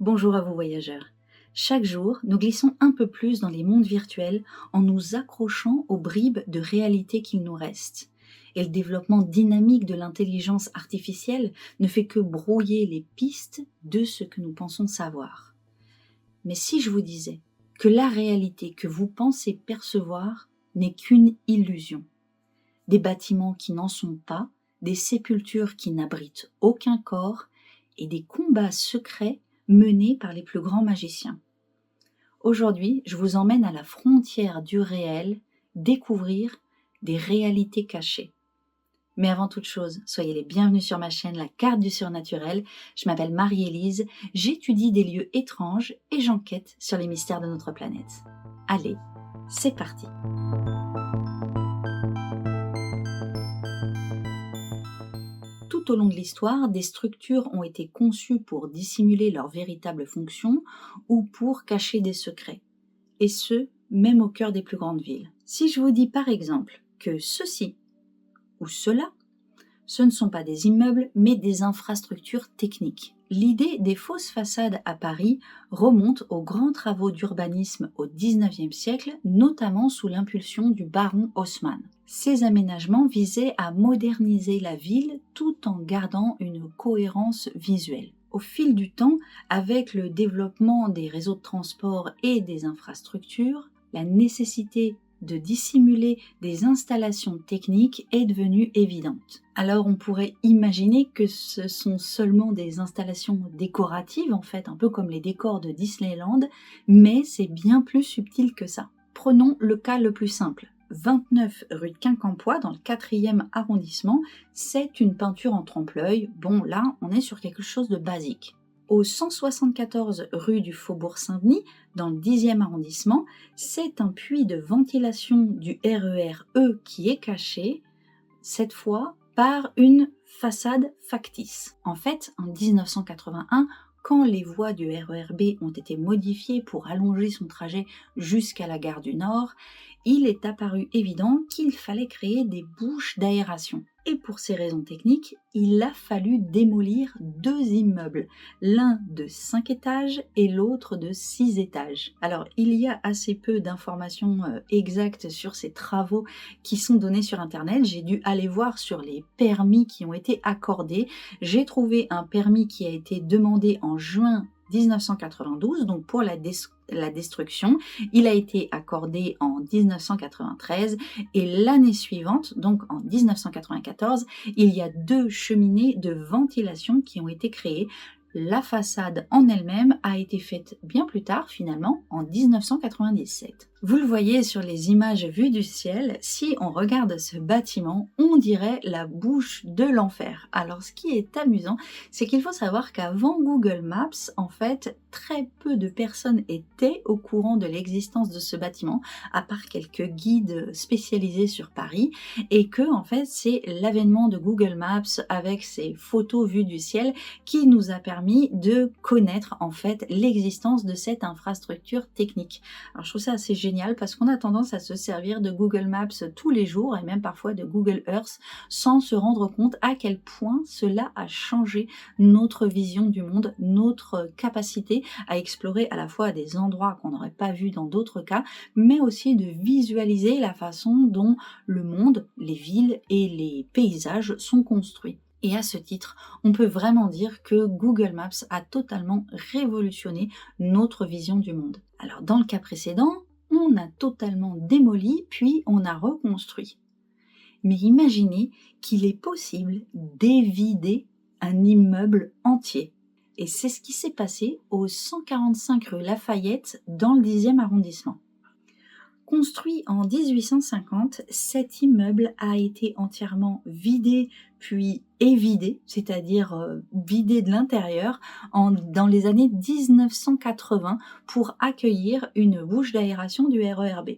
Bonjour à vous voyageurs. Chaque jour, nous glissons un peu plus dans les mondes virtuels en nous accrochant aux bribes de réalité qu'il nous reste. Et le développement dynamique de l'intelligence artificielle ne fait que brouiller les pistes de ce que nous pensons savoir. Mais si je vous disais que la réalité que vous pensez percevoir n'est qu'une illusion, des bâtiments qui n'en sont pas, des sépultures qui n'abritent aucun corps et des combats secrets menés par les plus grands magiciens. Aujourd'hui, je vous emmène à la frontière du réel, découvrir des réalités cachées. Mais avant toute chose, soyez les bienvenus sur ma chaîne La Carte du Surnaturel. Je m'appelle Marie-Élise, j'étudie des lieux étranges et j'enquête sur les mystères de notre planète. Allez, c'est parti! Tout au long de l'histoire, des structures ont été conçues pour dissimuler leur véritable fonction ou pour cacher des secrets, et ce, même au cœur des plus grandes villes. Si je vous dis par exemple que ceci ou cela, ce ne sont pas des immeubles, mais des infrastructures techniques. L'idée des fausses façades à Paris remonte aux grands travaux d'urbanisme au XIXe siècle, notamment sous l'impulsion du baron Haussmann. Ces aménagements visaient à moderniser la ville tout en gardant une cohérence visuelle. Au fil du temps, avec le développement des réseaux de transport et des infrastructures, la nécessité de dissimuler des installations techniques est devenue évidente. Alors on pourrait imaginer que ce sont seulement des installations décoratives, en fait, un peu comme les décors de Disneyland, mais c'est bien plus subtil que ça. Prenons le cas le plus simple. 29 rue de Quincampoix, dans le 4e arrondissement, c'est une peinture en trompe-l'œil. Bon, là, on est sur quelque chose de basique. Au 174 rue du Faubourg Saint-Denis, dans le 10e arrondissement, c'est un puits de ventilation du RER E qui est caché, cette fois par une façade factice. En fait, en 1981, quand les voies du RER B ont été modifiées pour allonger son trajet jusqu'à la gare du Nord, il est apparu évident qu'il fallait créer des bouches d'aération. Et pour ces raisons techniques, il a fallu démolir 2 immeubles, l'un de 5 étages et l'autre de 6 étages. Alors, il y a assez peu d'informations exactes sur ces travaux qui sont donnés sur Internet. J'ai dû aller voir sur les permis qui ont été accordés. J'ai trouvé un permis qui a été demandé en juin 1992, donc pour la destruction. Il a été accordé en 1993 et l'année suivante, donc en 1994, il y a 2 cheminées de ventilation qui ont été créées. La façade en elle-même a été faite bien plus tard, finalement, en 1997. Vous le voyez sur les images vues du ciel, si on regarde ce bâtiment, on dirait la bouche de l'enfer. Alors ce qui est amusant, c'est qu'il faut savoir qu'avant Google Maps, en fait, très peu de personnes étaient au courant de l'existence de ce bâtiment, à part quelques guides spécialisés sur Paris, et que, en fait, c'est l'avènement de Google Maps avec ses photos vues du ciel qui nous a permis de connaître, en fait, l'existence de cette infrastructure technique. Alors je trouve ça assez génial parce qu'on a tendance à se servir de Google Maps tous les jours et même parfois de Google Earth sans se rendre compte à quel point cela a changé notre vision du monde, notre capacité à explorer à la fois des endroits qu'on n'aurait pas vus dans d'autres cas, mais aussi de visualiser la façon dont le monde, les villes et les paysages sont construits. Et à ce titre, on peut vraiment dire que Google Maps a totalement révolutionné notre vision du monde. Alors dans le cas précédent, on a totalement démoli puis on a reconstruit. Mais imaginez qu'il est possible d'évider un immeuble entier. Et c'est ce qui s'est passé au 145 rue Lafayette dans le 10e arrondissement. Construit en 1850, cet immeuble a été entièrement vidé puis évidé, c'est-à-dire vidé de l'intérieur, dans les années 1980 pour accueillir une bouche d'aération du RER B.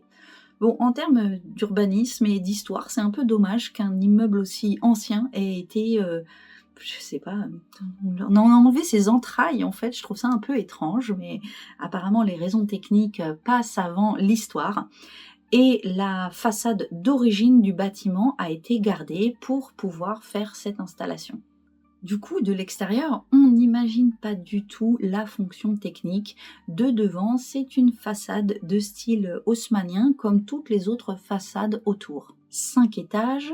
Bon, en termes d'urbanisme et d'histoire, c'est un peu dommage qu'un immeuble aussi ancien ait été je sais pas, on a enlevé ses entrailles en fait, je trouve ça un peu étrange, mais apparemment les raisons techniques passent avant l'histoire. Et la façade d'origine du bâtiment a été gardée pour pouvoir faire cette installation. Du coup, de l'extérieur, on n'imagine pas du tout la fonction technique. De devant, c'est une façade de style haussmannien comme toutes les autres façades autour. 5 étages,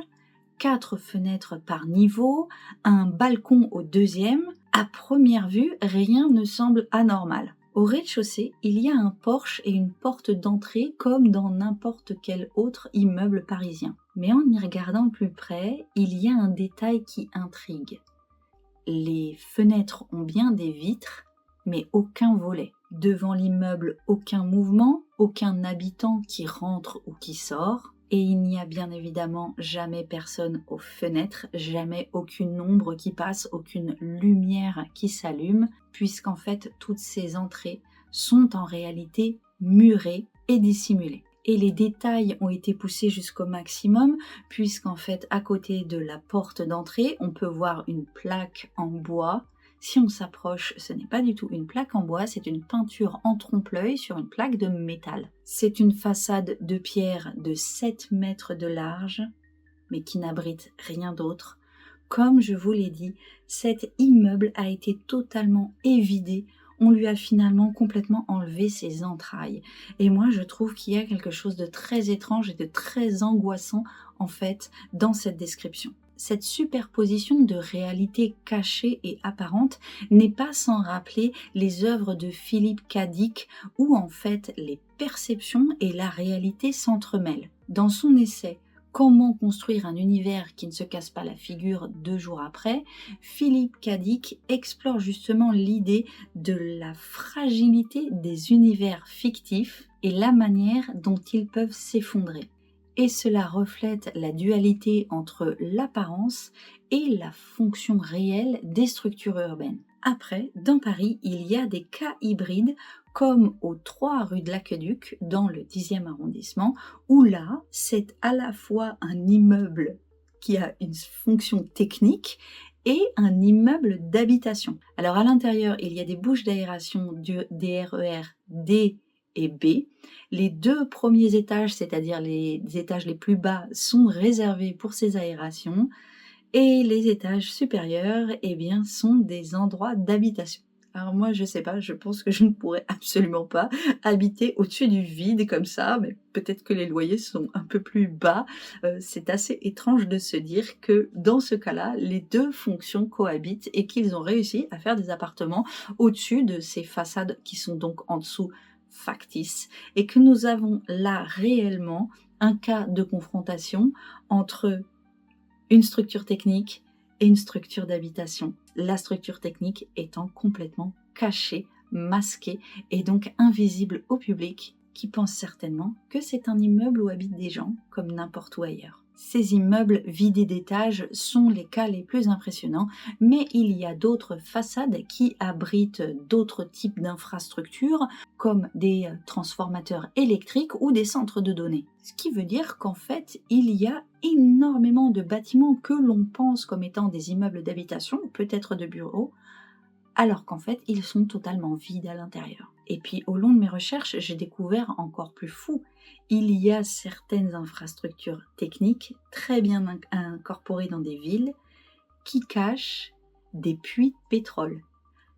4 fenêtres par niveau, un balcon au deuxième. À première vue, rien ne semble anormal. Au rez-de-chaussée, il y a un porche et une porte d'entrée comme dans n'importe quel autre immeuble parisien. Mais en y regardant plus près, il y a un détail qui intrigue. Les fenêtres ont bien des vitres, mais aucun volet. Devant l'immeuble, aucun mouvement, aucun habitant qui rentre ou qui sort. Et il n'y a bien évidemment jamais personne aux fenêtres, jamais aucune ombre qui passe, aucune lumière qui s'allume, puisqu'en fait toutes ces entrées sont en réalité murées et dissimulées. Et les détails ont été poussés jusqu'au maximum, puisqu'en fait à côté de la porte d'entrée, on peut voir une plaque en bois. Si on s'approche, ce n'est pas du tout une plaque en bois, c'est une peinture en trompe-l'œil sur une plaque de métal. C'est une façade de pierre de 7 mètres de large, mais qui n'abrite rien d'autre. Comme je vous l'ai dit, cet immeuble a été totalement évidé. On lui a finalement complètement enlevé ses entrailles. Et moi, je trouve qu'il y a quelque chose de très étrange et de très angoissant, en fait, dans cette description. Cette superposition de réalité cachée et apparente n'est pas sans rappeler les œuvres de Philippe Cadic, où en fait les perceptions et la réalité s'entremêlent. Dans son essai Comment construire un univers qui ne se casse pas la figure 2 jours après, Philippe Cadic explore justement l'idée de la fragilité des univers fictifs et la manière dont ils peuvent s'effondrer. Et cela reflète la dualité entre l'apparence et la fonction réelle des structures urbaines. Après, dans Paris, il y a des cas hybrides comme aux 3 rue de l'Aqueduc, dans le 10e arrondissement, où là, c'est à la fois un immeuble qui a une fonction technique et un immeuble d'habitation. Alors à l'intérieur, il y a des bouches d'aération des RER D et B. Les 2 premiers étages, c'est-à-dire les étages les plus bas, sont réservés pour ces aérations et les étages supérieurs, eh bien, sont des endroits d'habitation. Alors moi, je sais pas, je pense que je ne pourrais absolument pas habiter au-dessus du vide comme ça, mais peut-être que les loyers sont un peu plus bas. C'est assez étrange de se dire que dans ce cas-là, les 2 fonctions cohabitent et qu'ils ont réussi à faire des appartements au-dessus de ces façades qui sont donc en dessous factices, et que nous avons là réellement un cas de confrontation entre une structure technique et une structure d'habitation. La structure technique étant complètement cachée, masquée et donc invisible au public qui pense certainement que c'est un immeuble où habitent des gens comme n'importe où ailleurs. Ces immeubles vidés d'étages sont les cas les plus impressionnants, mais il y a d'autres façades qui abritent d'autres types d'infrastructures comme des transformateurs électriques ou des centres de données. Ce qui veut dire qu'en fait, il y a énormément de bâtiments que l'on pense comme étant des immeubles d'habitation, peut-être de bureaux, alors qu'en fait, ils sont totalement vides à l'intérieur. Et puis, au long de mes recherches, j'ai découvert encore plus fou. Il y a certaines infrastructures techniques très bien incorporées dans des villes qui cachent des puits de pétrole.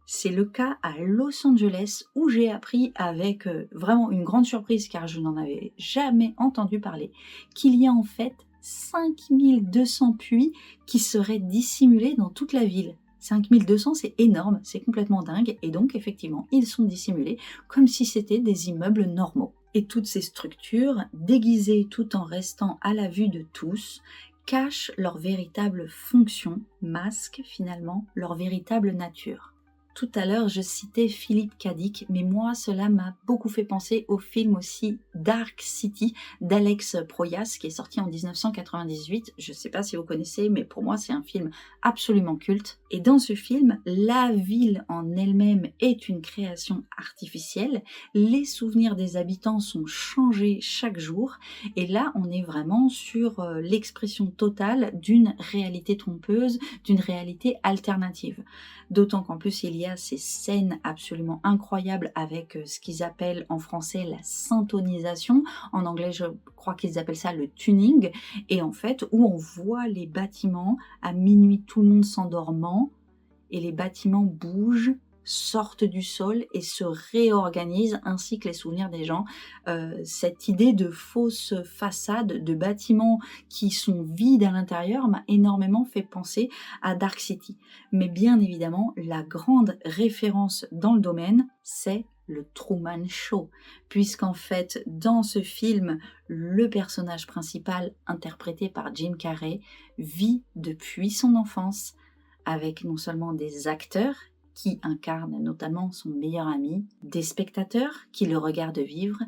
C'est le cas à Los Angeles où j'ai appris avec vraiment une grande surprise car je n'en avais jamais entendu parler qu'il y a en fait 5200 puits qui seraient dissimulés dans toute la ville. 5200, c'est énorme, c'est complètement dingue et donc effectivement ils sont dissimulés comme si c'était des immeubles normaux. Et toutes ces structures, déguisées tout en restant à la vue de tous, cachent leur véritable fonction, masquent finalement leur véritable nature. Tout à l'heure, je citais Philippe Cadic, mais moi, cela m'a beaucoup fait penser au film aussi Dark City d'Alex Proyas, qui est sorti en 1998. Je ne sais pas si vous connaissez, mais pour moi, c'est un film absolument culte. Et dans ce film, la ville en elle-même est une création artificielle. Les souvenirs des habitants sont changés chaque jour. Et là, on est vraiment sur l'expression totale d'une réalité trompeuse, d'une réalité alternative. D'autant qu'en plus, il y a ces scènes absolument incroyables avec ce qu'ils appellent en français la syntonisation. En anglais, je crois qu'ils appellent ça le tuning. Et en fait, où on voit les bâtiments à minuit, tout le monde s'endormant, et les bâtiments bougent, sortent du sol et se réorganisent ainsi que les souvenirs des gens. Cette idée de fausse façade, de bâtiments qui sont vides à l'intérieur m'a énormément fait penser à Dark City. Mais bien évidemment, la grande référence dans le domaine, c'est le Truman Show, puisqu'en fait, dans ce film, le personnage principal, interprété par Jim Carrey, vit depuis son enfance avec non seulement des acteurs qui incarnent notamment son meilleur ami, des spectateurs qui le regardent vivre,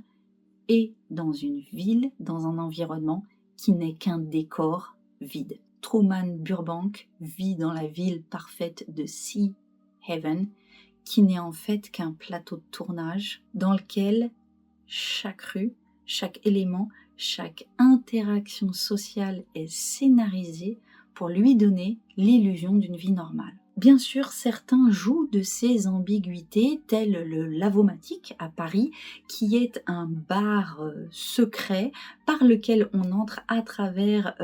et dans une ville, dans un environnement qui n'est qu'un décor vide. Truman Burbank vit dans la ville parfaite de Sea Haven, qui n'est en fait qu'un plateau de tournage dans lequel chaque rue, chaque élément, chaque interaction sociale est scénarisée pour lui donner l'illusion d'une vie normale. Bien sûr, certains jouent de ces ambiguïtés, tel le Lavomatic à Paris, qui est un bar secret par lequel on entre à travers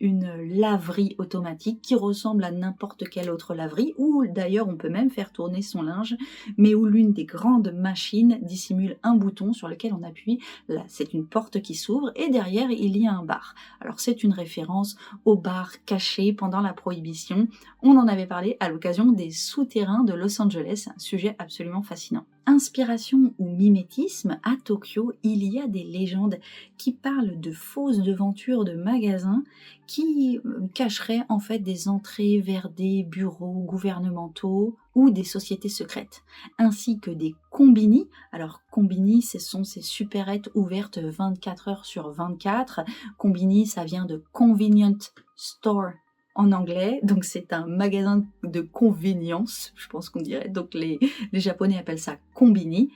une laverie automatique qui ressemble à n'importe quelle autre laverie, où d'ailleurs on peut même faire tourner son linge, mais où l'une des grandes machines dissimule un bouton sur lequel on appuie. Là, c'est une porte qui s'ouvre et derrière il y a un bar. Alors c'est une référence au bar caché pendant la Prohibition. On en avait parlé à l'occasion des souterrains de Los Angeles, un sujet absolument fascinant. Inspiration ou mimétisme, à Tokyo, il y a des légendes qui parlent de fausses devantures de magasins qui cacheraient en fait des entrées vers des bureaux gouvernementaux ou des sociétés secrètes, ainsi que des combini. Alors combini, ce sont ces supérettes ouvertes 24 heures sur 24. Combini, ça vient de convenient store en anglais, donc c'est un magasin de convenience, je pense qu'on dirait, donc les Japonais appellent ça combini,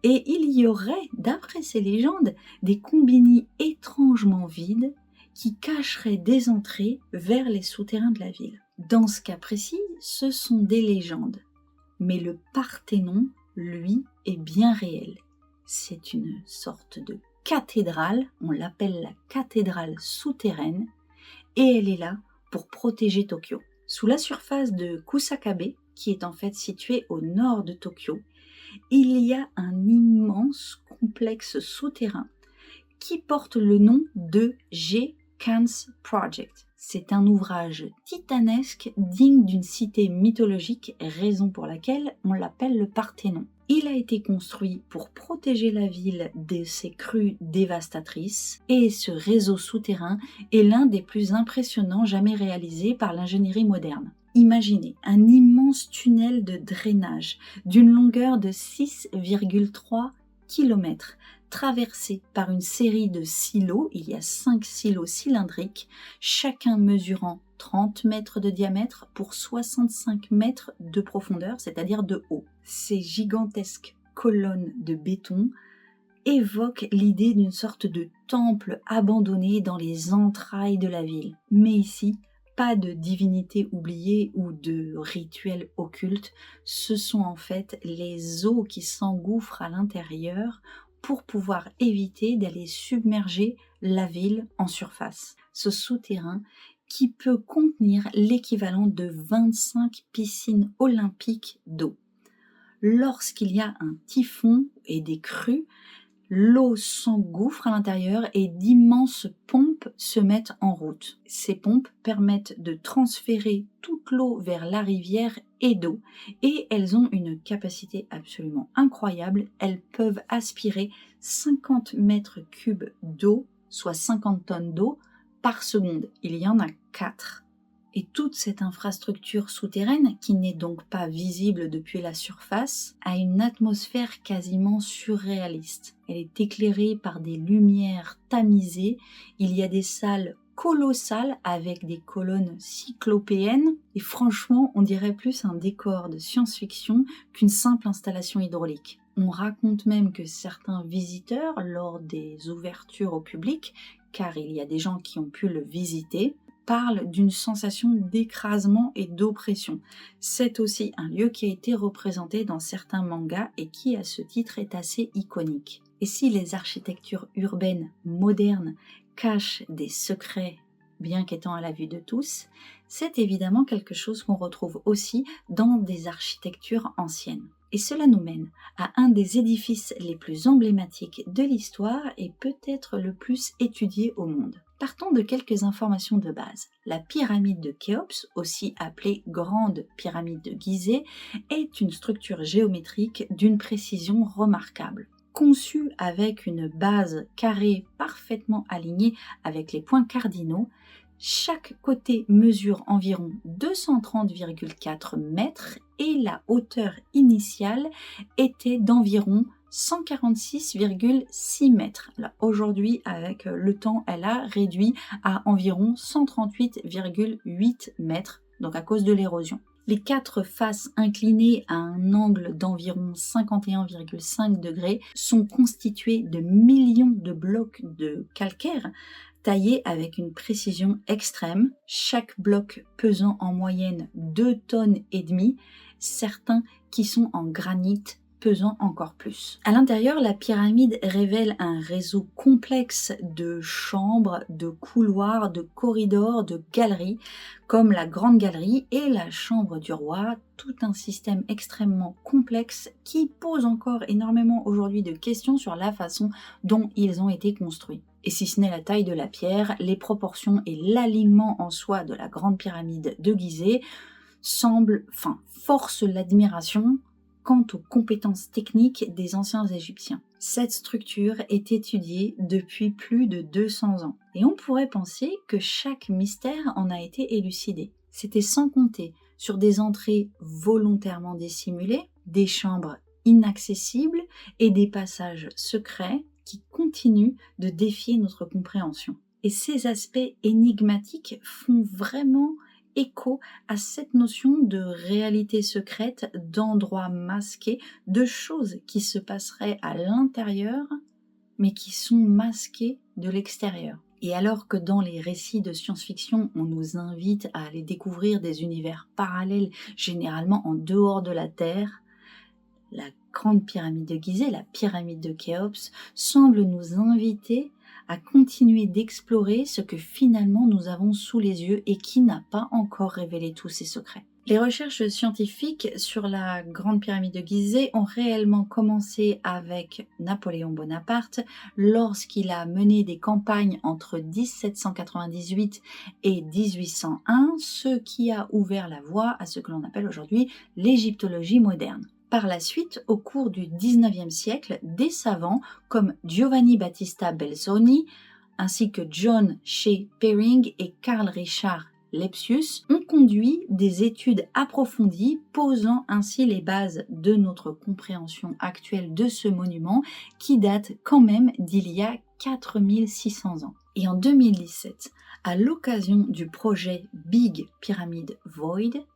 et il y aurait, d'après ces légendes, des combini étrangement vides qui cacheraient des entrées vers les souterrains de la ville. Dans ce cas précis, ce sont des légendes, mais le Parthénon, lui, est bien réel. C'est une sorte de cathédrale, on l'appelle la cathédrale souterraine, et elle est là pour protéger Tokyo. Sous la surface de Kusakabe, qui est en fait située au nord de Tokyo, il y a un immense complexe souterrain qui porte le nom de G-Kans Project. C'est un ouvrage titanesque digne d'une cité mythologique, raison pour laquelle on l'appelle le Parthénon. Il a été construit pour protéger la ville de ces crues dévastatrices et ce réseau souterrain est l'un des plus impressionnants jamais réalisés par l'ingénierie moderne. Imaginez un immense tunnel de drainage d'une longueur de 6,3 km, traversé par une série de silos. Il y a 5 silos cylindriques, chacun mesurant 30 mètres de diamètre pour 65 mètres de profondeur, c'est-à-dire de haut. Ces gigantesques colonnes de béton évoquent l'idée d'une sorte de temple abandonné dans les entrailles de la ville. Mais ici, pas de divinité oubliée ou de rituel occulte, ce sont en fait les eaux qui s'engouffrent à l'intérieur pour pouvoir éviter d'aller submerger la ville en surface. Ce souterrain qui peut contenir l'équivalent de 25 piscines olympiques d'eau. Lorsqu'il y a un typhon et des crues, l'eau s'engouffre à l'intérieur et d'immenses pompes se mettent en route. Ces pompes permettent de transférer toute l'eau vers la rivière Edo et elles ont une capacité absolument incroyable. Elles peuvent aspirer 50 mètres cubes d'eau, soit 50 tonnes d'eau par seconde. Il y en a 4. Et toute cette infrastructure souterraine, qui n'est donc pas visible depuis la surface, a une atmosphère quasiment surréaliste. Elle est éclairée par des lumières tamisées, il y a des salles colossales avec des colonnes cyclopéennes, et franchement, on dirait plus un décor de science-fiction qu'une simple installation hydraulique. On raconte même que certains visiteurs, lors des ouvertures au public, car il y a des gens qui ont pu le visiter, parle d'une sensation d'écrasement et d'oppression. C'est aussi un lieu qui a été représenté dans certains mangas et qui, à ce titre, est assez iconique. Et si les architectures urbaines modernes cachent des secrets, bien qu'étant à la vue de tous, C'est évidemment quelque chose qu'on retrouve aussi dans des architectures anciennes. Et cela nous mène à un des édifices les plus emblématiques de l'histoire et peut-être le plus étudié au monde. Partons de quelques informations de base. La pyramide de Khéops, aussi appelée Grande pyramide de Gizeh, est une structure géométrique d'une précision remarquable. Conçue avec une base carrée parfaitement alignée avec les points cardinaux, chaque côté mesure environ 230,4 mètres et la hauteur initiale était d'environ 146,6 mètres. Aujourd'hui, avec le temps, elle a réduit à environ 138,8 mètres, donc à cause de l'érosion. Les 4 faces inclinées à un angle d'environ 51,5 degrés sont constituées de millions de blocs de calcaire taillés avec une précision extrême, chaque bloc pesant en moyenne 2,5 tonnes, certains qui sont en granit pesant encore plus. À l'intérieur, la pyramide révèle un réseau complexe de chambres, de couloirs, de corridors, de galeries, comme la Grande Galerie et la Chambre du Roi, tout un système extrêmement complexe qui pose encore énormément aujourd'hui de questions sur la façon dont ils ont été construits. Et si ce n'est la taille de la pierre, les proportions et l'alignement en soi de la Grande Pyramide de Gizeh forcent l'admiration quant aux compétences techniques des anciens Égyptiens. Cette structure est étudiée depuis plus de 200 ans et on pourrait penser que chaque mystère en a été élucidé. C'était sans compter sur des entrées volontairement dissimulées, des chambres inaccessibles et des passages secrets qui continuent de défier notre compréhension. Et ces aspects énigmatiques font vraiment écho à cette notion de réalité secrète, d'endroits masqués, de choses qui se passeraient à l'intérieur, mais qui sont masquées de l'extérieur. Et alors que dans les récits de science-fiction, on nous invite à aller découvrir des univers parallèles, généralement en dehors de la Terre, la Grande Pyramide de Gizeh, la pyramide de Khéops, semble nous inviter à continuer d'explorer ce que finalement nous avons sous les yeux et qui n'a pas encore révélé tous ses secrets. Les recherches scientifiques sur la Grande Pyramide de Gizeh ont réellement commencé avec Napoléon Bonaparte lorsqu'il a mené des campagnes entre 1798 et 1801, ce qui a ouvert la voie à ce que l'on appelle aujourd'hui l'égyptologie moderne. Par la suite, au cours du XIXe siècle, des savants comme Giovanni Battista Belzoni, ainsi que John Shea Perring et Carl Richard Lepsius ont conduit des études approfondies, posant ainsi les bases de notre compréhension actuelle de ce monument qui date quand même d'il y a 4600 ans. Et en 2017, à l'occasion du projet Big Pyramid Void,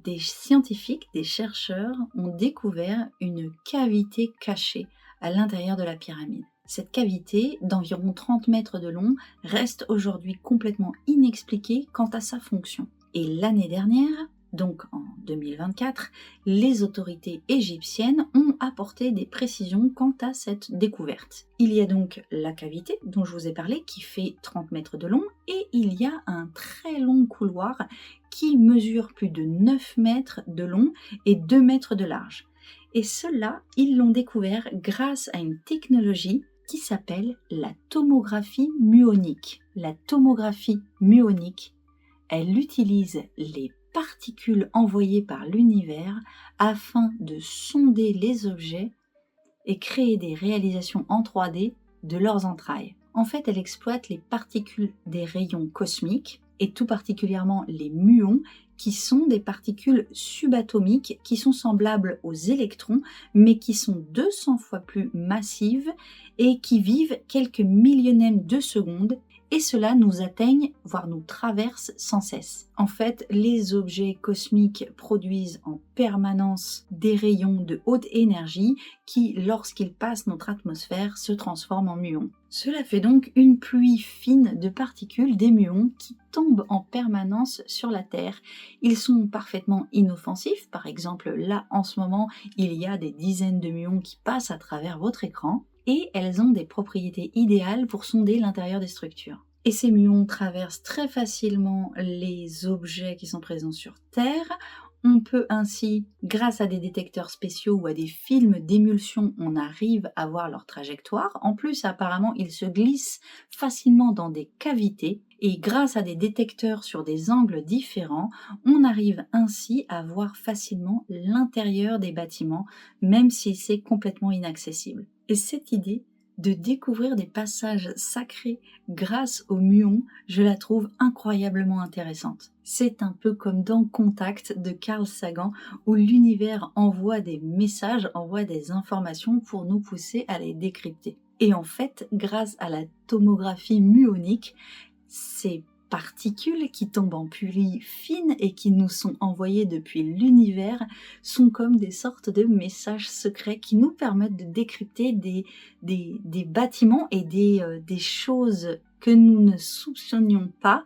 des scientifiques, des chercheurs ont découvert une cavité cachée à l'intérieur de la pyramide. Cette cavité, d'environ 30 mètres de long, reste aujourd'hui complètement inexpliquée quant à sa fonction. Et l'année dernière, donc en 2024, les autorités égyptiennes ont apporté des précisions quant à cette découverte. Il y a donc la cavité dont je vous ai parlé qui fait 30 mètres de long et il y a un très long couloir qui mesure plus de 9 mètres de long et 2 mètres de large. Et cela, ils l'ont découvert grâce à une technologie qui s'appelle la tomographie muonique. La tomographie muonique, elle utilise les particules envoyées par l'univers afin de sonder les objets et créer des réalisations en 3D de leurs entrailles. En fait, elle exploite les particules des rayons cosmiques et tout particulièrement les muons qui sont des particules subatomiques qui sont semblables aux électrons mais qui sont 200 fois plus massives et qui vivent quelques millionièmes de secondes et cela nous atteigne, voire nous traverse sans cesse. En fait, les objets cosmiques produisent en permanence des rayons de haute énergie qui, lorsqu'ils passent notre atmosphère, se transforment en muons. Cela fait donc une pluie fine de particules, des muons, qui tombent en permanence sur la Terre. Ils sont parfaitement inoffensifs, par exemple là en ce moment, il y a des dizaines de muons qui passent à travers votre écran, et elles ont des propriétés idéales pour sonder l'intérieur des structures. Et ces muons traversent très facilement les objets qui sont présents sur Terre. On peut ainsi, grâce à des détecteurs spéciaux ou à des films d'émulsion, on arrive à voir leur trajectoire. En plus, apparemment, ils se glissent facilement dans des cavités et grâce à des détecteurs sur des angles différents, on arrive ainsi à voir facilement l'intérieur des bâtiments, même si c'est complètement inaccessible. Et cette idée de découvrir des passages sacrés grâce aux muons, je la trouve incroyablement intéressante. C'est un peu comme dans Contact de Carl Sagan, où l'univers envoie des messages, envoie des informations pour nous pousser à les décrypter. Et en fait, grâce à la tomographie muonique, ces particules qui tombent en pluie fine et qui nous sont envoyées depuis l'univers sont comme des sortes de messages secrets qui nous permettent de décrypter des bâtiments et des choses que nous ne soupçonnions pas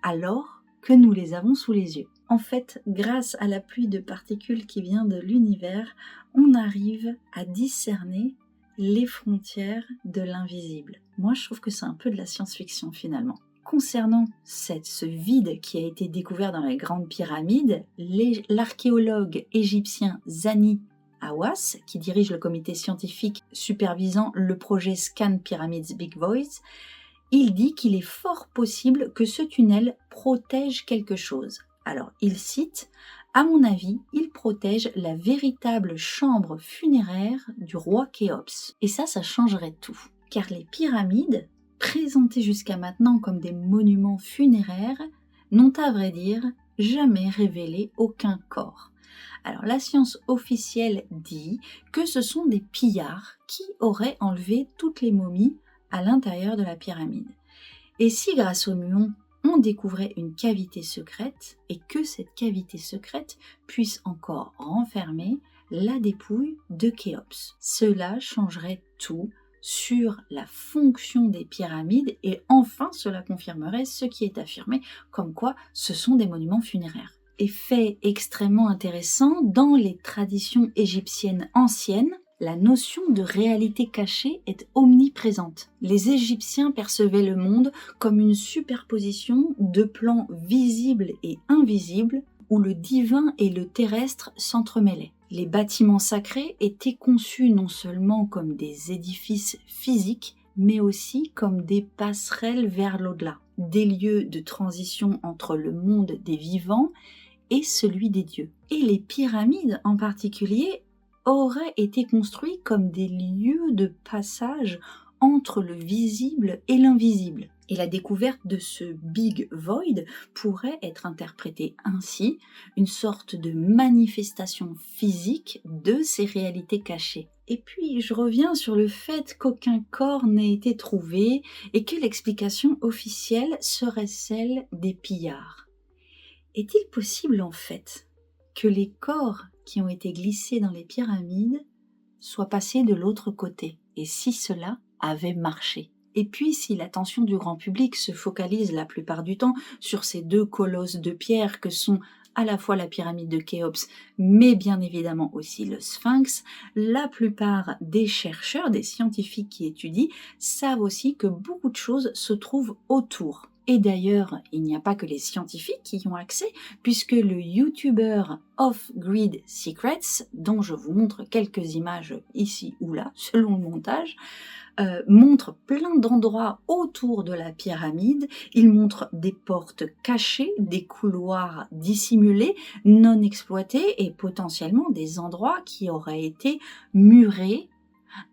alors que nous les avons sous les yeux. En fait, grâce à la pluie de particules qui vient de l'univers, on arrive à discerner les frontières de l'invisible. Moi, je trouve que c'est un peu de la science-fiction finalement. Concernant ce vide qui a été découvert dans les grandes pyramides, l'archéologue égyptien Zani Hawass, qui dirige le comité scientifique supervisant le projet Scan Pyramids Big Voids, il dit qu'il est fort possible que ce tunnel protège quelque chose. Alors, il cite « À mon avis, il protège la véritable chambre funéraire du roi Khéops. » Et ça changerait tout. Car les pyramides, présentées jusqu'à maintenant comme des monuments funéraires, n'ont à vrai dire jamais révélé aucun corps. Alors la science officielle dit que ce sont des pillards qui auraient enlevé toutes les momies à l'intérieur de la pyramide. Et si grâce aux muons, on découvrait une cavité secrète et que cette cavité secrète puisse encore renfermer la dépouille de Khéops, cela changerait tout sur la fonction des pyramides et enfin cela confirmerait ce qui est affirmé comme quoi ce sont des monuments funéraires. Et fait extrêmement intéressant, dans les traditions égyptiennes anciennes, la notion de réalité cachée est omniprésente. Les Égyptiens percevaient le monde comme une superposition de plans visibles et invisibles où le divin et le terrestre s'entremêlaient. Les bâtiments sacrés étaient conçus non seulement comme des édifices physiques, mais aussi comme des passerelles vers l'au-delà, des lieux de transition entre le monde des vivants et celui des dieux. Et les pyramides en particulier auraient été construits comme des lieux de passage entre le visible et l'invisible. Et la découverte de ce Big Void pourrait être interprétée ainsi, une sorte de manifestation physique de ces réalités cachées. Et puis je reviens sur le fait qu'aucun corps n'ait été trouvé et que l'explication officielle serait celle des pillards. Est-il possible en fait que les corps qui ont été glissés dans les pyramides soient passés de l'autre côté? Et si cela avait marché? Et puis, si l'attention du grand public se focalise la plupart du temps sur ces deux colosses de pierre que sont à la fois la pyramide de Khéops, mais bien évidemment aussi le Sphinx, la plupart des chercheurs, des scientifiques qui étudient, savent aussi que beaucoup de choses se trouvent autour. Et d'ailleurs, il n'y a pas que les scientifiques qui y ont accès, puisque le YouTuber Off-Grid Secrets, dont je vous montre quelques images ici ou là, selon le montage, montre plein d'endroits autour de la pyramide. Il montre des portes cachées, des couloirs dissimulés, non exploités et potentiellement des endroits qui auraient été murés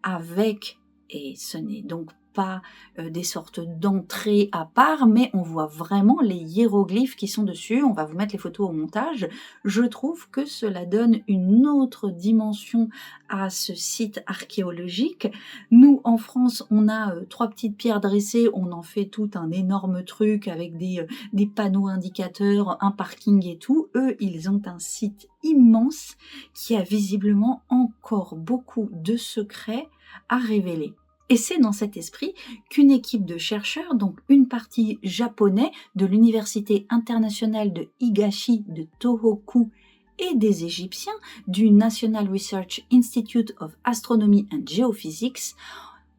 avec, et ce n'est donc pas des sortes d'entrées à part, mais on voit vraiment les hiéroglyphes qui sont dessus. On va vous mettre les photos au montage. Je trouve que cela donne une autre dimension à ce site archéologique. Nous, en France, on a 3 petites pierres dressées, on en fait tout un énorme truc avec des panneaux indicateurs, un parking et tout. Eux, ils ont un site immense qui a visiblement encore beaucoup de secrets à révéler. Et c'est dans cet esprit qu'une équipe de chercheurs, donc une partie japonais de l'Université internationale de Higashi de Tohoku et des Égyptiens du National Research Institute of Astronomy and Geophysics,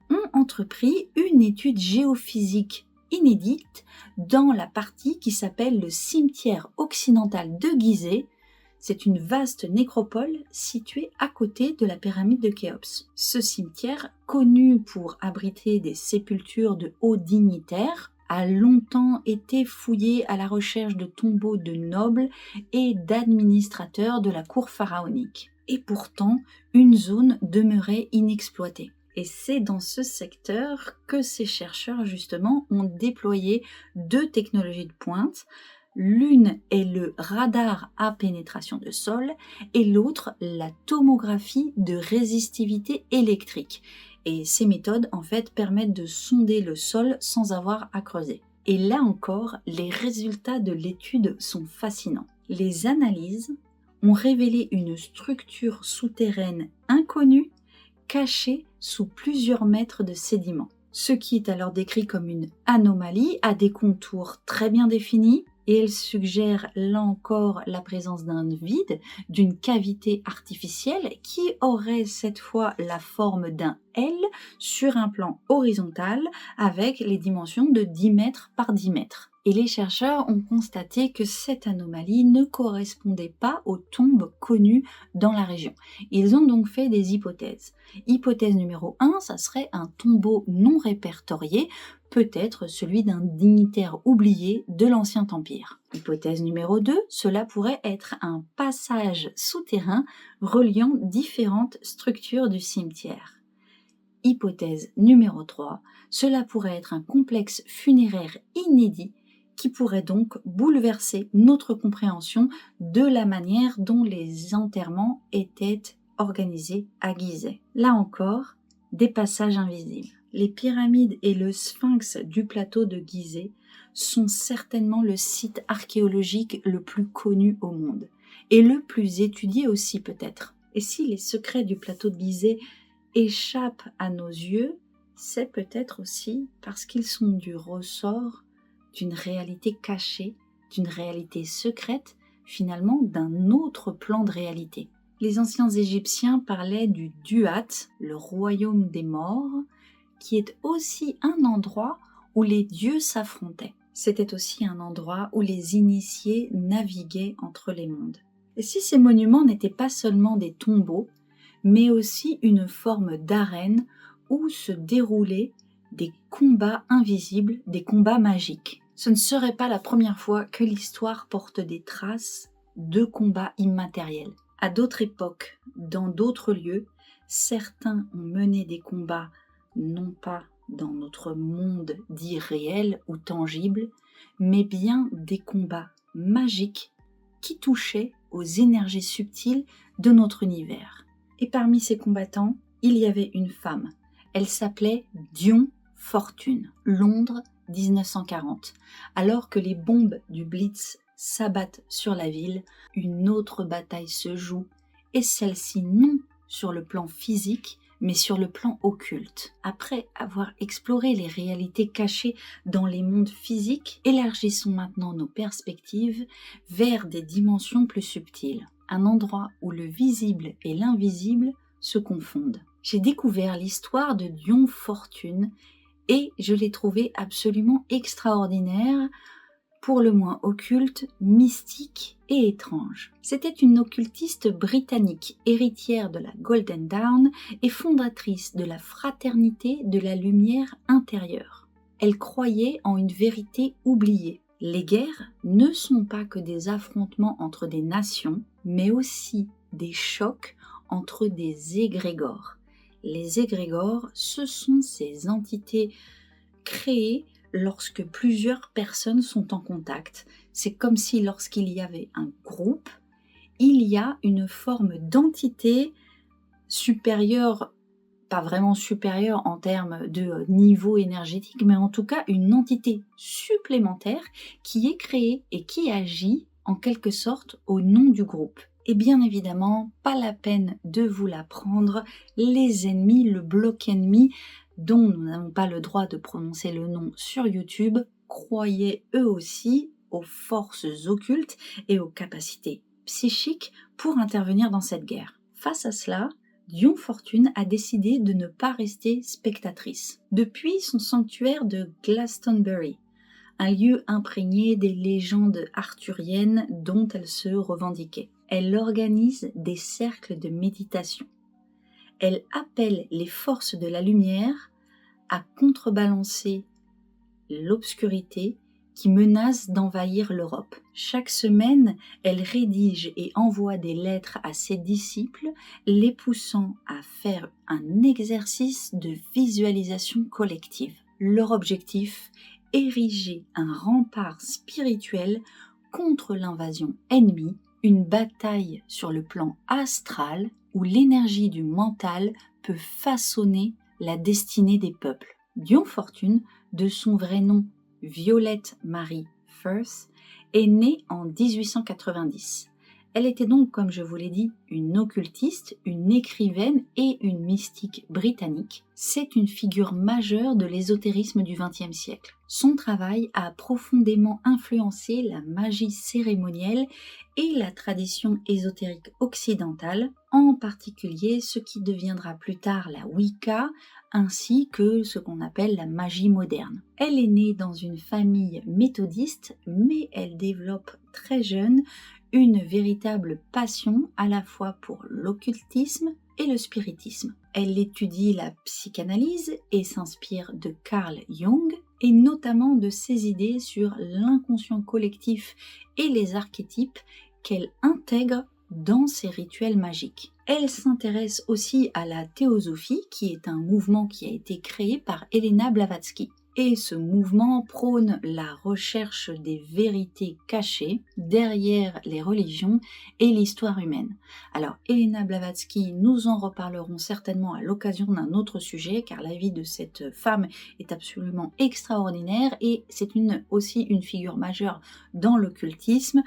ont entrepris une étude géophysique inédite dans la partie qui s'appelle le cimetière occidental de Gizeh. C'est une vaste nécropole située à côté de la pyramide de Khéops. Ce cimetière, connu pour abriter des sépultures de hauts dignitaires, a longtemps été fouillé à la recherche de tombeaux de nobles et d'administrateurs de la cour pharaonique. Et pourtant, une zone demeurait inexploitée. Et c'est dans ce secteur que ces chercheurs, justement, ont déployé 2 technologies de pointe. L'une est le radar à pénétration de sol et l'autre la tomographie de résistivité électrique. Et ces méthodes, en fait, permettent de sonder le sol sans avoir à creuser. Et là encore, les résultats de l'étude sont fascinants. Les analyses ont révélé une structure souterraine inconnue, cachée sous plusieurs mètres de sédiments. Ce qui est alors décrit comme une anomalie a des contours très bien définis, et elle suggère là encore la présence d'un vide, d'une cavité artificielle qui aurait cette fois la forme d'un L sur un plan horizontal avec les dimensions de 10 mètres par 10 mètres. Et les chercheurs ont constaté que cette anomalie ne correspondait pas aux tombes connues dans la région. Ils ont donc fait des hypothèses. Hypothèse numéro 1, ça serait un tombeau non répertorié, peut-être celui d'un dignitaire oublié de l'Ancien Empire. Hypothèse numéro 2, cela pourrait être un passage souterrain reliant différentes structures du cimetière. Hypothèse numéro 3, cela pourrait être un complexe funéraire inédit qui pourrait donc bouleverser notre compréhension de la manière dont les enterrements étaient organisés à Gizeh. Là encore, des passages invisibles. Les pyramides et le sphinx du plateau de Gizeh sont certainement le site archéologique le plus connu au monde, et le plus étudié aussi peut-être. Et si les secrets du plateau de Gizeh échappent à nos yeux, c'est peut-être aussi parce qu'ils sont du ressort d'une réalité cachée, d'une réalité secrète, finalement d'un autre plan de réalité. Les anciens Égyptiens parlaient du Duat, le royaume des morts, qui est aussi un endroit où les dieux s'affrontaient. C'était aussi un endroit où les initiés naviguaient entre les mondes. Et si ces monuments n'étaient pas seulement des tombeaux, mais aussi une forme d'arène où se déroulaient des combats invisibles, des combats magiques. Ce ne serait pas la première fois que l'histoire porte des traces de combats immatériels. À d'autres époques, dans d'autres lieux, certains ont mené des combats non pas dans notre monde dit réel ou tangible, mais bien des combats magiques qui touchaient aux énergies subtiles de notre univers. Et parmi ces combattants, il y avait une femme. Elle s'appelait Dion Fortune, Londres 1940. Alors que les bombes du Blitz s'abattent sur la ville, une autre bataille se joue, et celle-ci non sur le plan physique, mais sur le plan occulte. Après avoir exploré les réalités cachées dans les mondes physiques, élargissons maintenant nos perspectives vers des dimensions plus subtiles, un endroit où le visible et l'invisible se confondent. J'ai découvert l'histoire de Dion Fortune et je l'ai trouvée absolument extraordinaire, pour le moins occulte, mystique et étrange. C'était une occultiste britannique, héritière de la Golden Dawn et fondatrice de la Fraternité de la Lumière intérieure. Elle croyait en une vérité oubliée. Les guerres ne sont pas que des affrontements entre des nations, mais aussi des chocs entre des égrégores. Les égrégores, ce sont ces entités créées lorsque plusieurs personnes sont en contact. C'est comme si lorsqu'il y avait un groupe, il y a une forme d'entité supérieure, pas vraiment supérieure en termes de niveau énergétique, mais en tout cas une entité supplémentaire qui est créée et qui agit en quelque sorte au nom du groupe. Et bien évidemment, pas la peine de vous l'apprendre, les ennemis, le bloc ennemi, dont nous n'avons pas le droit de prononcer le nom sur YouTube, croyaient eux aussi aux forces occultes et aux capacités psychiques pour intervenir dans cette guerre. Face à cela, Dion Fortune a décidé de ne pas rester spectatrice. Depuis son sanctuaire de Glastonbury, un lieu imprégné des légendes arthuriennes dont elle se revendiquait, elle organise des cercles de méditation. Elle appelle les forces de la lumière à contrebalancer l'obscurité qui menace d'envahir l'Europe. Chaque semaine, elle rédige et envoie des lettres à ses disciples, les poussant à faire un exercice de visualisation collective. Leur objectif, ériger un rempart spirituel contre l'invasion ennemie, une bataille sur le plan astral où l'énergie du mental peut façonner la destinée des peuples. Dion Fortune, de son vrai nom Violette Marie Firth, est née en 1890. Elle était donc, comme je vous l'ai dit, une occultiste, une écrivaine et une mystique britannique. C'est une figure majeure de l'ésotérisme du XXe siècle. Son travail a profondément influencé la magie cérémonielle et la tradition ésotérique occidentale, en particulier ce qui deviendra plus tard la Wicca, ainsi que ce qu'on appelle la magie moderne. Elle est née dans une famille méthodiste, mais elle développe très jeune une véritable passion à la fois pour l'occultisme et le spiritisme. Elle étudie la psychanalyse et s'inspire de Carl Jung, et notamment de ses idées sur l'inconscient collectif et les archétypes qu'elle intègre dans ses rituels magiques. Elle s'intéresse aussi à la théosophie, qui est un mouvement qui a été créé par Helena Blavatsky. Et ce mouvement prône la recherche des vérités cachées derrière les religions et l'histoire humaine. Alors, Helena Blavatsky, nous en reparlerons certainement à l'occasion d'un autre sujet, car la vie de cette femme est absolument extraordinaire et c'est aussi une figure majeure dans l'occultisme.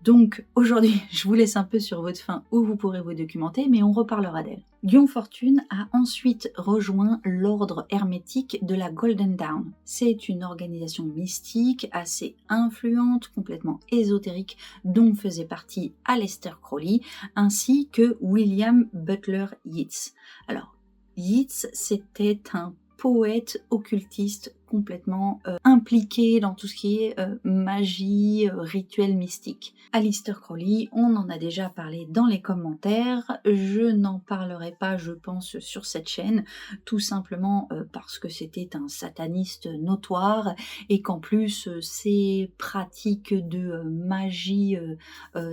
Donc aujourd'hui, je vous laisse un peu sur votre faim où vous pourrez vous documenter, mais on reparlera d'elle. Dion Fortune a ensuite rejoint l'ordre hermétique de la Golden Dawn. C'est une organisation mystique assez influente, complètement ésotérique, dont faisait partie Aleister Crowley, ainsi que William Butler Yeats. Alors, Yeats, c'était un poète occultiste complètement impliqué dans tout ce qui est magie, rituel mystique. Aleister Crowley, on en a déjà parlé dans les commentaires, je n'en parlerai pas, je pense, sur cette chaîne, tout simplement parce que c'était un sataniste notoire et qu'en plus ses pratiques de magie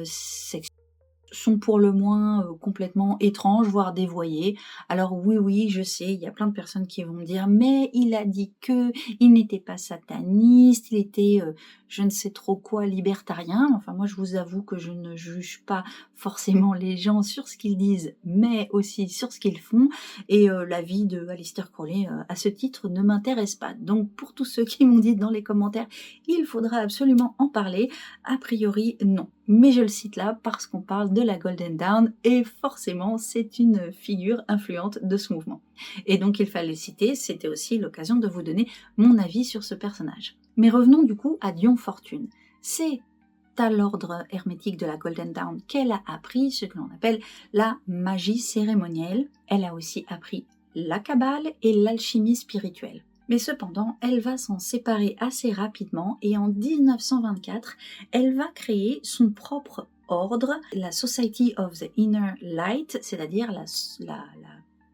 sexuelle sont pour le moins complètement étranges, voire dévoyées. Alors oui, je sais, il y a plein de personnes qui vont me dire « mais il a dit que il n'était pas sataniste, il était je ne sais trop quoi, libertarien ». Enfin moi je vous avoue que je ne juge pas forcément les gens sur ce qu'ils disent, mais aussi sur ce qu'ils font, et la vie de Aleister Crowley à ce titre ne m'intéresse pas. Donc pour tous ceux qui m'ont dit dans les commentaires « il faudra absolument en parler », a priori non. Mais je le cite là parce qu'on parle de la Golden Dawn et forcément c'est une figure influente de ce mouvement. Et donc il fallait le citer, c'était aussi l'occasion de vous donner mon avis sur ce personnage. Mais revenons du coup à Dion Fortune. C'est à l'ordre hermétique de la Golden Dawn qu'elle a appris ce que l'on appelle la magie cérémonielle. Elle a aussi appris la kabbale et l'alchimie spirituelle. Mais cependant, elle va s'en séparer assez rapidement et en 1924, elle va créer son propre ordre, la Society of the Inner Light, c'est-à-dire la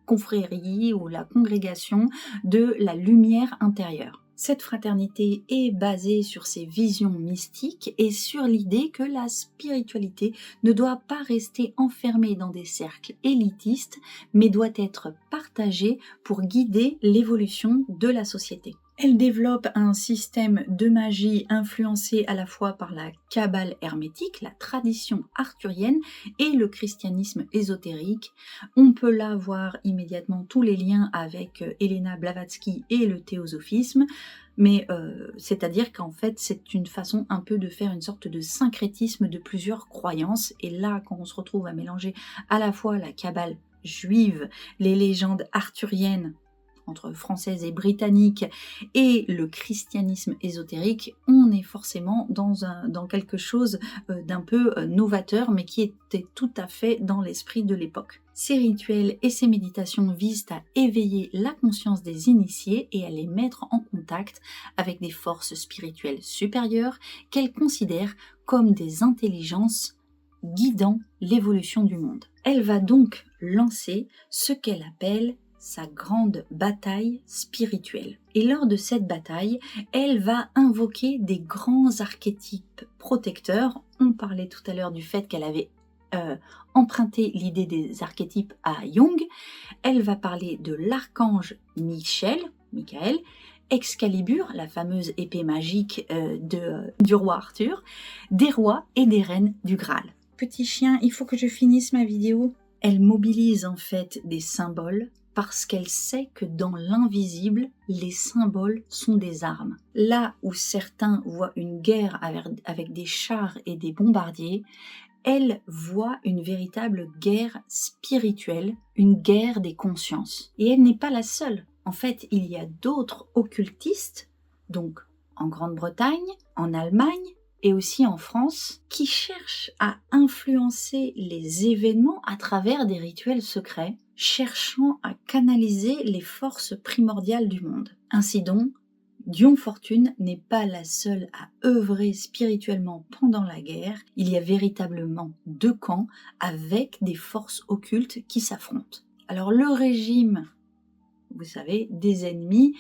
confrérie ou la congrégation de la lumière intérieure. Cette fraternité est basée sur ses visions mystiques et sur l'idée que la spiritualité ne doit pas rester enfermée dans des cercles élitistes, mais doit être partagée pour guider l'évolution de la société. Elle développe un système de magie influencé à la fois par la kabbale hermétique, la tradition arthurienne et le christianisme ésotérique. On peut là voir immédiatement tous les liens avec Helena Blavatsky et le théosophisme, mais c'est-à-dire qu'en fait c'est une façon un peu de faire une sorte de syncrétisme de plusieurs croyances, et là quand on se retrouve à mélanger à la fois la kabbale juive, les légendes arthuriennes entre française et britannique et le christianisme ésotérique, on est forcément dans quelque chose d'un peu novateur, mais qui était tout à fait dans l'esprit de l'époque. Ces rituels et ces méditations visent à éveiller la conscience des initiés et à les mettre en contact avec des forces spirituelles supérieures qu'elle considère comme des intelligences guidant l'évolution du monde. Elle va donc lancer ce qu'elle appelle sa grande bataille spirituelle. Et lors de cette bataille, elle va invoquer des grands archétypes protecteurs. On parlait tout à l'heure du fait qu'elle avait emprunté l'idée des archétypes à Jung. Elle va parler de l'archange Michael, Excalibur, la fameuse épée magique du roi Arthur, des rois et des reines du Graal. Petit chien, il faut que je finisse ma vidéo. Elle mobilise en fait des symboles parce qu'elle sait que dans l'invisible, les symboles sont des armes. Là où certains voient une guerre avec des chars et des bombardiers, elle voit une véritable guerre spirituelle, une guerre des consciences. Et elle n'est pas la seule. En fait, il y a d'autres occultistes, donc en Grande-Bretagne, en Allemagne et aussi en France, qui cherchent à influencer les événements à travers des rituels secrets, cherchant à canaliser les forces primordiales du monde. Ainsi donc, Dion Fortune n'est pas la seule à œuvrer spirituellement pendant la guerre. Il y a véritablement deux camps avec des forces occultes qui s'affrontent. Alors le régime, vous savez, des ennemis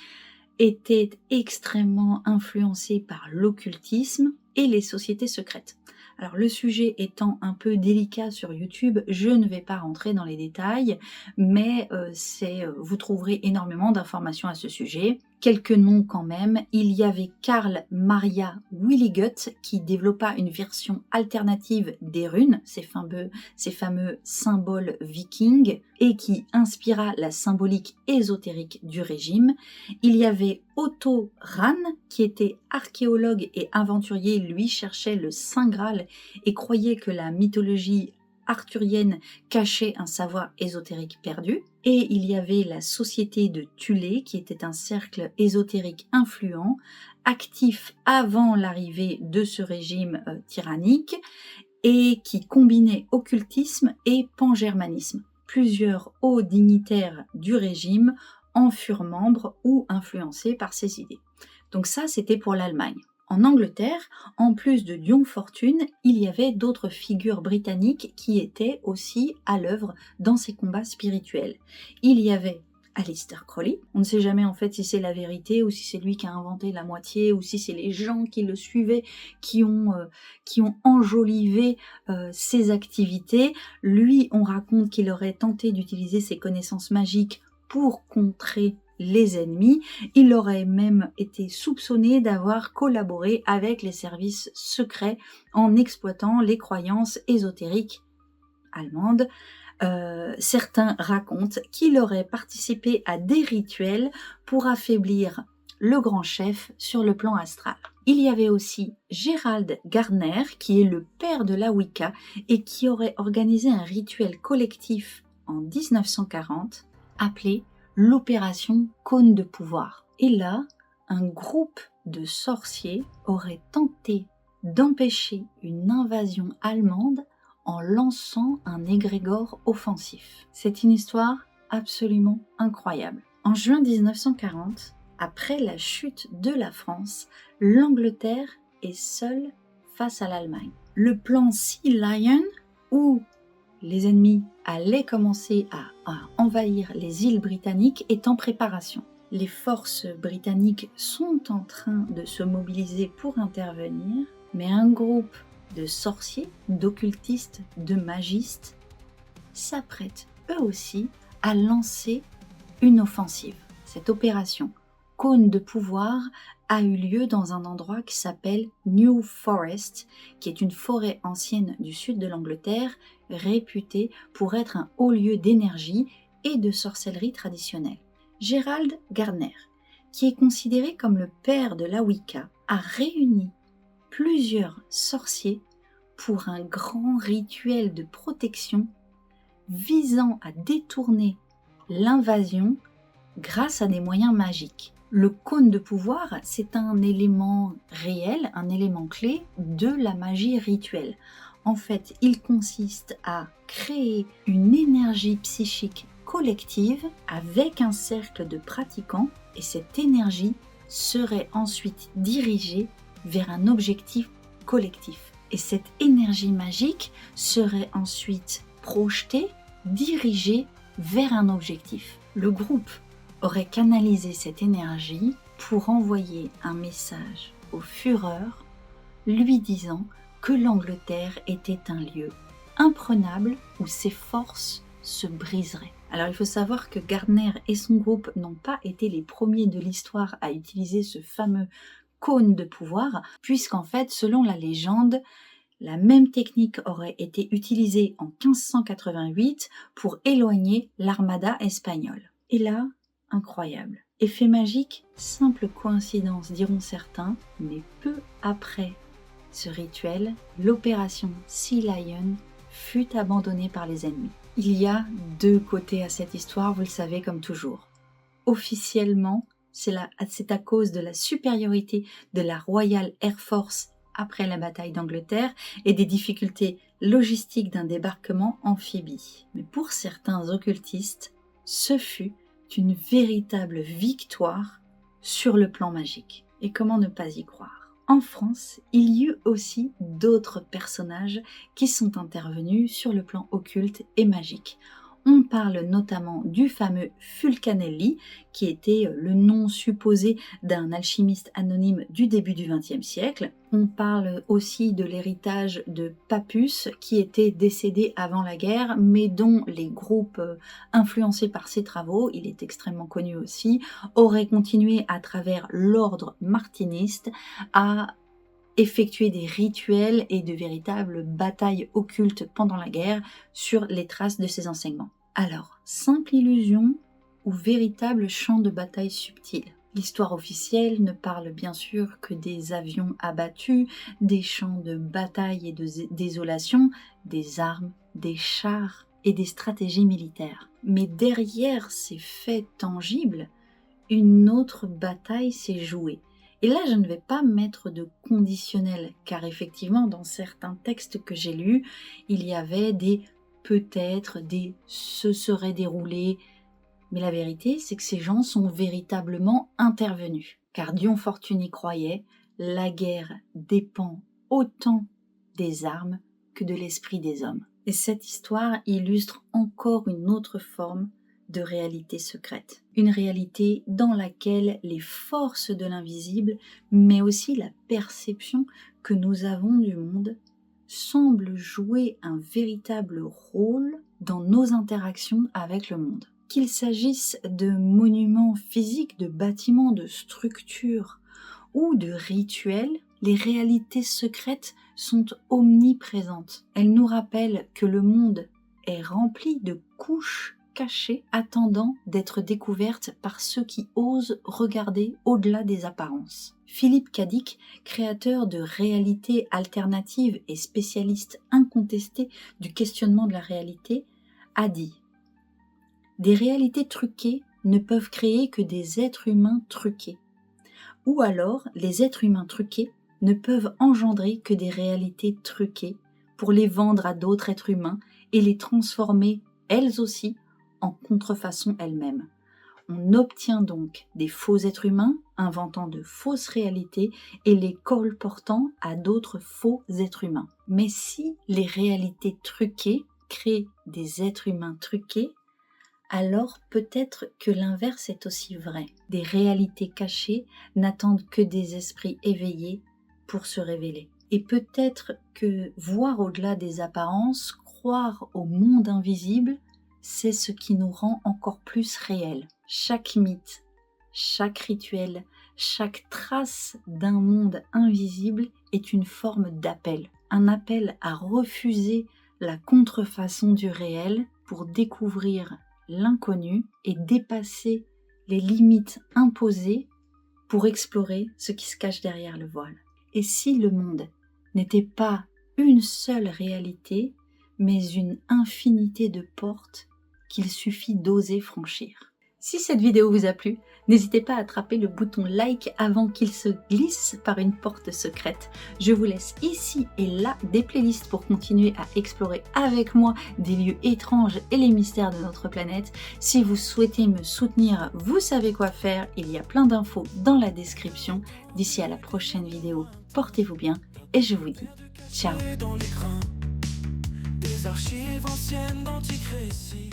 était extrêmement influencé par l'occultisme et les sociétés secrètes. Alors le sujet étant un peu délicat sur YouTube, je ne vais pas rentrer dans les détails, mais vous trouverez énormément d'informations à ce sujet. Quelques noms quand même, il y avait Carl Maria Willigut qui développa une version alternative des runes, ces fameux symboles vikings, et qui inspira la symbolique ésotérique du régime. Il y avait Otto Rahn qui était archéologue et aventurier, lui cherchait le Saint Graal et croyait que la mythologie arthurienne cachait un savoir ésotérique perdu. Et il y avait la Société de Thulé, qui était un cercle ésotérique influent, actif avant l'arrivée de ce régime tyrannique, et qui combinait occultisme et pangermanisme. Plusieurs hauts dignitaires du régime en furent membres ou influencés par ces idées. Donc ça, c'était pour l'Allemagne. En Angleterre, en plus de Dion Fortune, il y avait d'autres figures britanniques qui étaient aussi à l'œuvre dans ces combats spirituels. Il y avait Aleister Crowley. On ne sait jamais en fait si c'est la vérité ou si c'est lui qui a inventé la moitié ou si c'est les gens qui le suivaient qui ont enjolivé ses activités. Lui, on raconte qu'il aurait tenté d'utiliser ses connaissances magiques pour contrer les ennemis. Il aurait même été soupçonné d'avoir collaboré avec les services secrets en exploitant les croyances ésotériques allemandes. Certains racontent qu'il aurait participé à des rituels pour affaiblir le grand chef sur le plan astral. Il y avait aussi Gerald Gardner, qui est le père de la Wicca et qui aurait organisé un rituel collectif en 1940 appelé l'opération Cône de pouvoir. Et là, un groupe de sorciers aurait tenté d'empêcher une invasion allemande en lançant un égrégore offensif. C'est une histoire absolument incroyable. En juin 1940, après la chute de la France, l'Angleterre est seule face à l'Allemagne. Le plan Sea Lion, où les ennemis allaient commencer à envahir les îles britanniques, est en préparation. Les forces britanniques sont en train de se mobiliser pour intervenir, mais un groupe de sorciers, d'occultistes, de magistes s'apprêtent eux aussi à lancer une offensive. Cette opération Cône de pouvoir a eu lieu dans un endroit qui s'appelle New Forest, qui est une forêt ancienne du sud de l'Angleterre, réputée pour être un haut lieu d'énergie et de sorcellerie traditionnelle. Gerald Gardner, qui est considéré comme le père de la Wicca, a réuni plusieurs sorciers pour un grand rituel de protection visant à détourner l'invasion grâce à des moyens magiques. Le cône de pouvoir, c'est un élément réel, un élément clé de la magie rituelle. En fait, il consiste à créer une énergie psychique collective avec un cercle de pratiquants et cette énergie serait ensuite dirigée vers un objectif collectif. Et cette énergie magique serait ensuite projetée, dirigée vers un objectif. Le groupe aurait canalisé cette énergie pour envoyer un message au Führer lui disant que l'Angleterre était un lieu imprenable où ses forces se briseraient. Alors il faut savoir que Gardner et son groupe n'ont pas été les premiers de l'histoire à utiliser ce fameux cône de pouvoir, puisqu'en fait, selon la légende, la même technique aurait été utilisée en 1588 pour éloigner l'armada espagnole. Et là, incroyable. Effet magique, simple coïncidence diront certains, mais peu après ce rituel, l'opération Sea Lion fut abandonnée par les ennemis. Il y a deux côtés à cette histoire, vous le savez comme toujours. Officiellement, c'est à cause de la supériorité de la Royal Air Force après la bataille d'Angleterre et des difficultés logistiques d'un débarquement amphibie. Mais pour certains occultistes, ce fut une véritable victoire sur le plan magique. Et comment ne pas y croire ? En France, il y eut aussi d'autres personnages qui sont intervenus sur le plan occulte et magique. On parle notamment du fameux Fulcanelli, qui était le nom supposé d'un alchimiste anonyme du début du XXe siècle. On parle aussi de l'héritage de Papus, qui était décédé avant la guerre, mais dont les groupes influencés par ses travaux, il est extrêmement connu aussi, auraient continué à travers l'ordre martiniste à effectuer des rituels et de véritables batailles occultes pendant la guerre sur les traces de ses enseignements. Alors, simple illusion ou véritable champ de bataille subtil ? L'histoire officielle ne parle bien sûr que des avions abattus, des champs de bataille et de désolation, des armes, des chars et des stratégies militaires. Mais derrière ces faits tangibles, une autre bataille s'est jouée. Et là, je ne vais pas mettre de conditionnel, car effectivement, dans certains textes que j'ai lus, il y avait des peut-être, des se serait déroulé. Mais la vérité, c'est que ces gens sont véritablement intervenus. Car Dion Fortuny y croyait, la guerre dépend autant des armes que de l'esprit des hommes. Et cette histoire illustre encore une autre forme de réalité secrète. Une réalité dans laquelle les forces de l'invisible, mais aussi la perception que nous avons du monde, semblent jouer un véritable rôle dans nos interactions avec le monde. Qu'il s'agisse de monuments physiques, de bâtiments, de structures ou de rituels, les réalités secrètes sont omniprésentes. Elles nous rappellent que le monde est rempli de couches cachées attendant d'être découvertes par ceux qui osent regarder au-delà des apparences. Philippe Cadic, créateur de réalités alternatives et spécialiste incontesté du questionnement de la réalité, a dit « Des réalités truquées ne peuvent créer que des êtres humains truqués. Ou alors, les êtres humains truqués ne peuvent engendrer que des réalités truquées pour les vendre à d'autres êtres humains et les transformer, elles aussi, en contrefaçon elles-mêmes. On obtient donc des faux êtres humains, inventant de fausses réalités et les colportant à d'autres faux êtres humains. Mais si les réalités truquées créent des êtres humains truqués, alors peut-être que l'inverse est aussi vrai. Des réalités cachées n'attendent que des esprits éveillés pour se révéler. Et peut-être que voir au-delà des apparences, croire au monde invisible, c'est ce qui nous rend encore plus réels. Chaque mythe, chaque rituel, chaque trace d'un monde invisible est une forme d'appel. Un appel à refuser la contrefaçon du réel pour découvrir l'inconnu et dépasser les limites imposées pour explorer ce qui se cache derrière le voile. Et si le monde n'était pas une seule réalité, mais une infinité de portes qu'il suffit d'oser franchir. Si cette vidéo vous a plu, n'hésitez pas à attraper le bouton like avant qu'il se glisse par une porte secrète. Je vous laisse ici et là des playlists pour continuer à explorer avec moi des lieux étranges et les mystères de notre planète. Si vous souhaitez me soutenir, vous savez quoi faire, il y a plein d'infos dans la description. D'ici à la prochaine vidéo, portez-vous bien et je vous dis ciao. Dans les crins, des archives anciennes d'antiques récits.